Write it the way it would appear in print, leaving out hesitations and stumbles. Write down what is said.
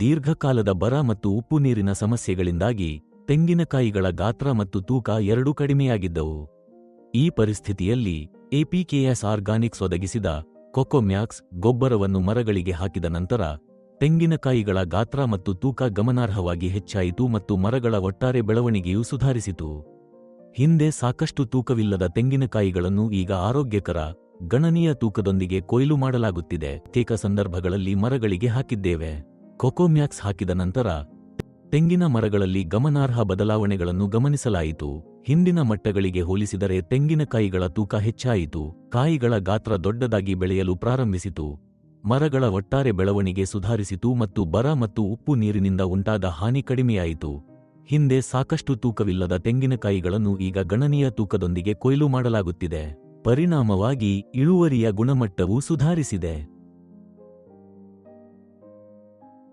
ದೀರ್ಘಕಾಲದ ಬರ ಮತ್ತು ಉಪ್ಪು ನೀರಿನ ಸಮಸ್ಯೆಗಳಿಂದಾಗಿ ತೆಂಗಿನಕಾಯಿಗಳ ಗಾತ್ರ ಮತ್ತು ತೂಕ ಎರಡೂ ಕಡಿಮೆಯಾಗಿದ್ದವು. ಈ ಪರಿಸ್ಥಿತಿಯಲ್ಲಿ ಎಪಿಕೆಎಸ್ ಆರ್ಗಾನಿಕ್ಸ್ ಒದಗಿಸಿದ ಕೊಕೊಮ್ಯಾಕ್ಸ್ ಗೊಬ್ಬರವನ್ನು ಮರಗಳಿಗೆ ಹಾಕಿದ ನಂತರ ತೆಂಗಿನಕಾಯಿಗಳ ಗಾತ್ರ ಮತ್ತು ತೂಕ ಗಮನಾರ್ಹವಾಗಿ ಹೆಚ್ಚಾಯಿತು ಮತ್ತು ಮರಗಳ ಒಟ್ಟಾರೆ ಬೆಳವಣಿಗೆಯೂ ಸುಧಾರಿಸಿತು. ಹಿಂದೆ ಸಾಕಷ್ಟು ತೂಕವಿಲ್ಲದ ತೆಂಗಿನಕಾಯಿಗಳನ್ನು ಈಗ ಆರೋಗ್ಯಕರ, ಗಣನೀಯ ತೂಕದೊಂದಿಗೆ ಕೊಯ್ಲು ಮಾಡಲಾಗುತ್ತಿದೆ. ಬಹುತೇಕ ಸಂದರ್ಭಗಳಲ್ಲಿ ಮರಗಳಿಗೆ ಹಾಕಿದ್ದೇವೆ. ಕೊಕೊಮ್ಯಾಕ್ಸ್ ಹಾಕಿದ ನಂತರ ತೆಂಗಿನ ಮರಗಳಲ್ಲಿ ಗಮನಾರ್ಹ ಬದಲಾವಣೆಗಳನ್ನು ಗಮನಿಸಲಾಯಿತು. ಹಿಂದಿನ ಮಟ್ಟಗಳಿಗೆ ಹೋಲಿಸಿದರೆ ತೆಂಗಿನಕಾಯಿಗಳ ತೂಕ ಹೆಚ್ಚಾಯಿತು, ಕಾಯಿಗಳ ಗಾತ್ರ ದೊಡ್ಡದಾಗಿ ಬೆಳೆಯಲು ಪ್ರಾರಂಭಿಸಿತು, ಮರಗಳ ಒಟ್ಟಾರೆ ಬೆಳವಣಿಗೆ ಸುಧಾರಿಸಿತು ಮತ್ತು ಬರ ಮತ್ತು ಉಪ್ಪು ನೀರಿನಿಂದ ಉಂಟಾದ ಹಾನಿ ಕಡಿಮೆಯಾಯಿತು. ಹಿಂದೆ ಸಾಕಷ್ಟು ತೂಕವಿಲ್ಲದ ತೆಂಗಿನಕಾಯಿಗಳನ್ನು ಈಗ ಗಣನೀಯ ತೂಕದೊಂದಿಗೆ ಕೊಯ್ಲು ಮಾಡಲಾಗುತ್ತಿದೆ. ಪರಿಣಾಮವಾಗಿ ಇಳುವರಿಯ ಗುಣಮಟ್ಟವೂ ಸುಧಾರಿಸಿದೆ.